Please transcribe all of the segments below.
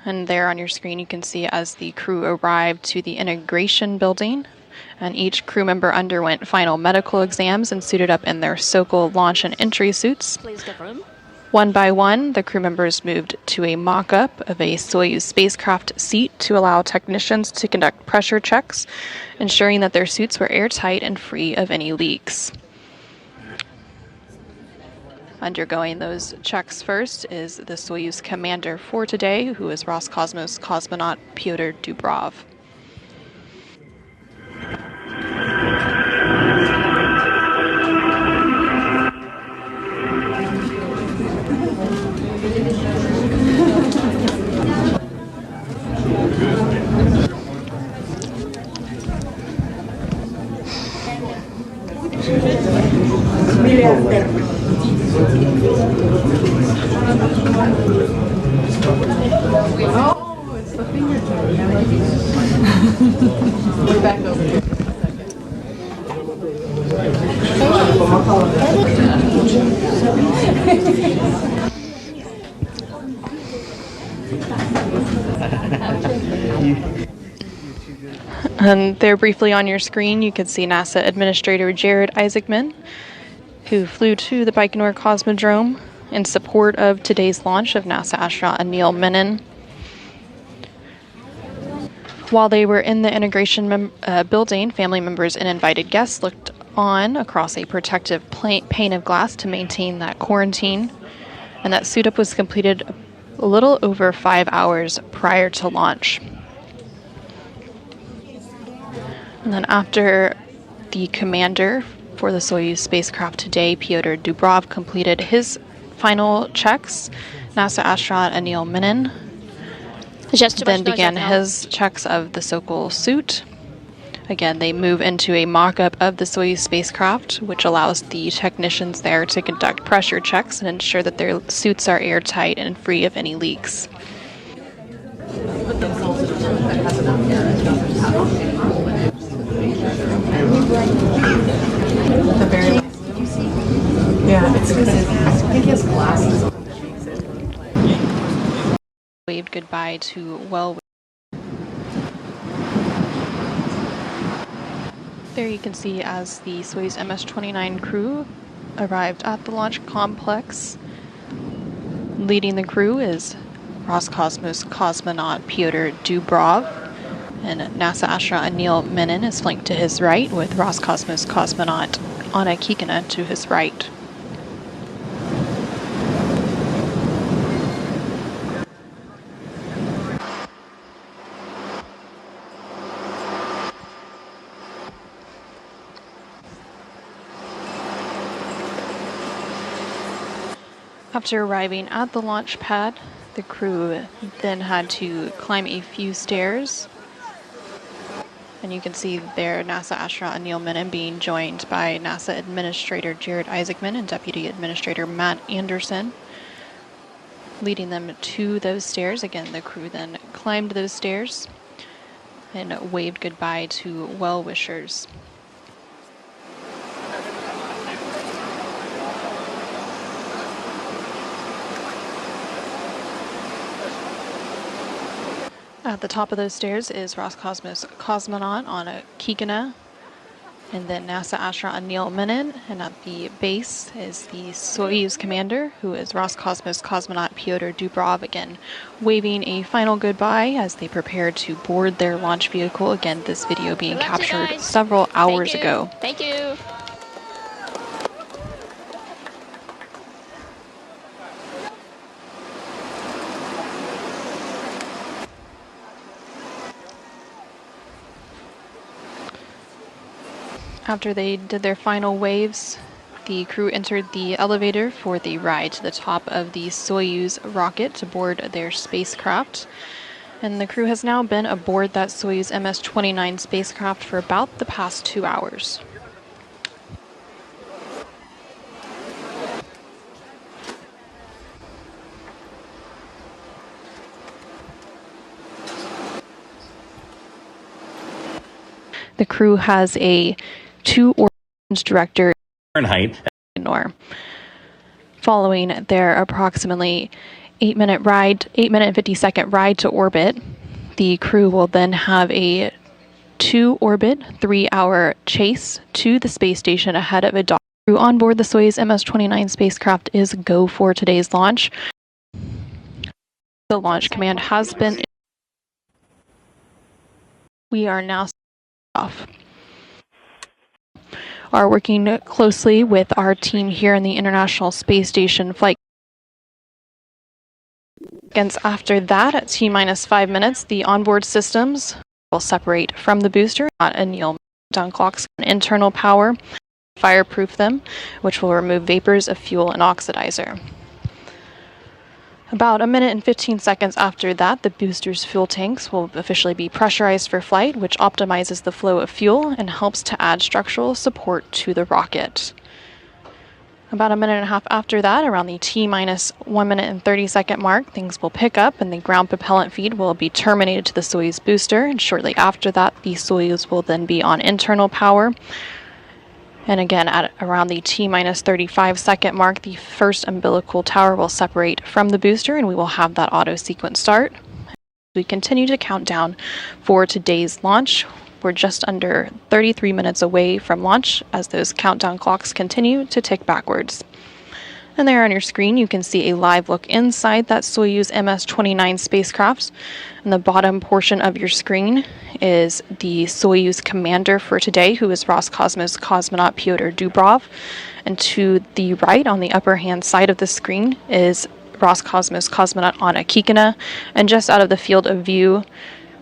And there on your screen you can see as the crew arrived to the integration building, and each crew member underwent final medical exams and suited up in their Sokol launch and entry suits. Please give room. One by one, the crew members moved to a mock-up of a Soyuz spacecraft seat to allow technicians to conduct pressure checks, ensuring that their suits were airtight and free of any leaks. Undergoing those checks first is the Soyuz commander for today, who is Roscosmos cosmonaut Pyotr Dubrov. Oh, it's the fingertip. We're back over here. And there briefly on your screen you can see NASA Administrator Jared Isaacman, who flew to the Baikonur Cosmodrome in support of today's launch of NASA astronaut Anil Menon. While they were in the integration building, family members and invited guests looked on across a protective pane of glass to maintain that quarantine, and that suit-up was completed a little over 5 hours prior to launch. And then after the commander for the Soyuz spacecraft today, Pyotr Dubrov, completed his final checks, NASA astronaut Anil Menon then began his checks of the Sokol suit. Again, they move into a mock-up of the Soyuz spacecraft, which allows the technicians there to conduct pressure checks and ensure that their suits are airtight and free of any leaks. The very yeah, it's because I think he has glasses. Waved goodbye to well. There you can see as the Soyuz MS-29 crew arrived at the launch complex. Leading the crew is Roscosmos cosmonaut Pyotr Dubrov, and NASA astronaut Anil Menon is flanked to his right, with Roscosmos cosmonaut Anna Kikina to his right. After arriving at the launch pad, the crew then had to climb a few stairs. And you can see there NASA astronaut Anil Menon being joined by NASA Administrator Jared Isaacman and Deputy Administrator Matt Anderson, leading them to those stairs. Again, the crew then climbed those stairs and waved goodbye to well-wishers. At the top of those stairs is Roscosmos cosmonaut Anna Kikina, and then NASA astronaut Anil Menon, and at the base is the Soyuz commander, who is Roscosmos cosmonaut Pyotr Dubrov, again waving a final goodbye as they prepare to board their launch vehicle. Again, this video being captured several hours ago. Thank you. After they did their final waves, the crew entered the elevator for the ride to the top of the Soyuz rocket to board their spacecraft. And the crew has now been aboard that Soyuz MS-29 spacecraft for about the past 2 hours. The crew has a 2 origins director Fahrenheit. Following their approximately 8-minute ride, 8-minute and 50-second ride to orbit. The crew will then have a 2-orbit, 3-hour chase to the space station ahead of a dock. Crew on board the Soyuz MS-29 spacecraft is go for today's launch. The launch command has been. We are now off. Are working closely with our team here in the International Space Station flight. After that, at T-minus 5 minutes, the onboard systems will separate from the booster. Anil Menon clocks internal power, fireproof them, which will remove vapors of fuel and oxidizer. About 1 minute and 15 seconds after that, the booster's fuel tanks will officially be pressurized for flight, which optimizes the flow of fuel and helps to add structural support to the rocket. About 1.5 minutes after that, around the T-minus 1 minute and 30-second mark, things will pick up and the ground propellant feed will be terminated to the Soyuz booster. And shortly after that, the Soyuz will then be on internal power. And again, at around the T-minus 35-second mark, the first umbilical tower will separate from the booster and we will have that auto sequence start. We continue to count down for today's launch. We're just under 33 minutes away from launch as those countdown clocks continue to tick backwards. And there on your screen, you can see a live look inside that Soyuz MS-29 spacecraft. And the bottom portion of your screen is the Soyuz commander for today, who is Roscosmos cosmonaut Pyotr Dubrov. And to the right, on the upper hand side of the screen, is Roscosmos cosmonaut Anna Kikina. And just out of the field of view,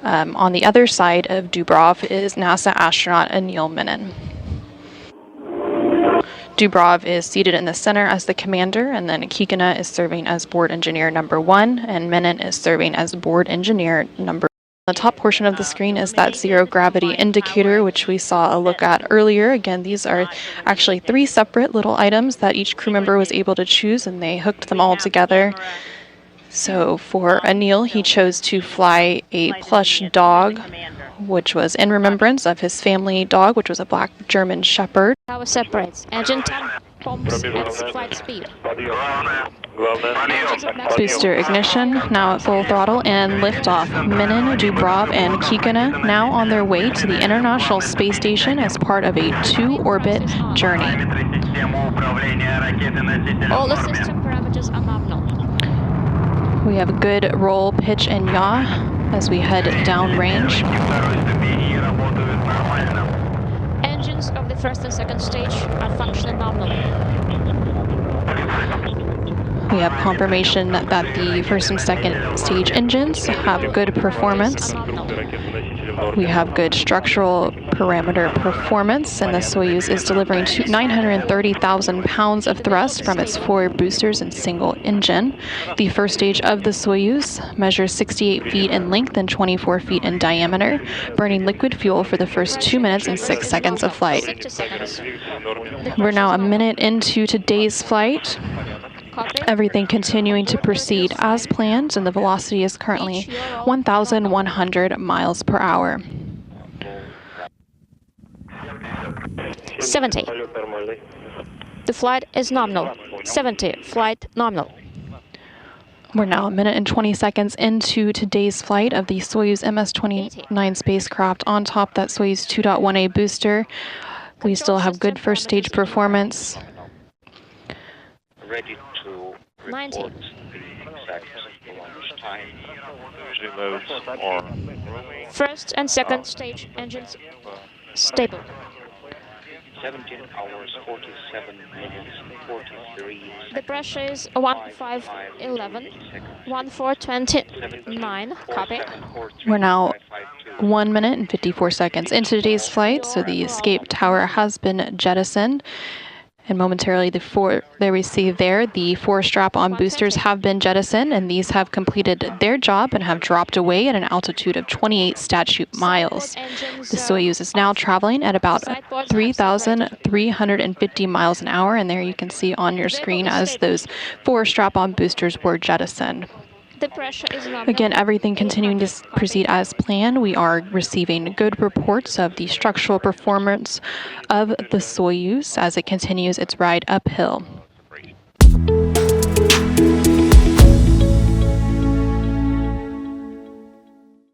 on the other side of Dubrov, is NASA astronaut Anil Menon. Dubrov is seated in the center as the commander, and then Kikina is serving as board engineer number 1, and Menon is serving as board engineer number 2. The top portion of the screen is that zero gravity indicator, which we saw a look at earlier. Again, these are actually 3 separate little items that each crew member was able to choose, and they hooked them all together. So for Anil, he chose to fly a plush dog, which was in remembrance of his family dog, which was a black German Shepherd. Power separates. Engine pumps at flight speed. Booster ignition now at full throttle and liftoff. Menon, Dubrov, and Kikina now on their way to the International Space Station as part of a 2-orbit journey. All the system parameters are nominal. We have a good roll, pitch, and yaw as we head downrange. Engines of the first and second stage are functioning nominally. We have confirmation that the first and second stage engines have good performance. We have good structural parameter performance, and the Soyuz is delivering 930,000 pounds of thrust from its 4 boosters and single engine. The first stage of the Soyuz measures 68 feet in length and 24 feet in diameter, burning liquid fuel for the first 2 minutes and 6 seconds of flight. We're now 1 minute into today's flight. Everything continuing to proceed as planned, and the velocity is currently 1,100 miles per hour. 70. The flight is nominal. 70. Flight nominal. We're now 1 minute and 20 seconds into today's flight of the Soyuz MS-29 spacecraft on top that Soyuz 2.1A booster. We still have good first stage performance. Ready to 90. report the exact launch time. Remote or First and second stage engines stable. 17 hours, 47 minutes, 43 The pressure is 1511, 1429. Copy. We're now 1 minute and 54 seconds into today's flight, so the escape tower has been jettisoned. And momentarily, the 4 strap-on boosters have been jettisoned, and these have completed their job and have dropped away at an altitude of 28 statute miles. The Soyuz is now traveling at about 3,350 miles an hour, and there you can see on your screen as those 4 strap-on boosters were jettisoned. The pressure is nominal. Again, everything continuing to proceed as planned. We are receiving good reports of the structural performance of the Soyuz as it continues its ride uphill.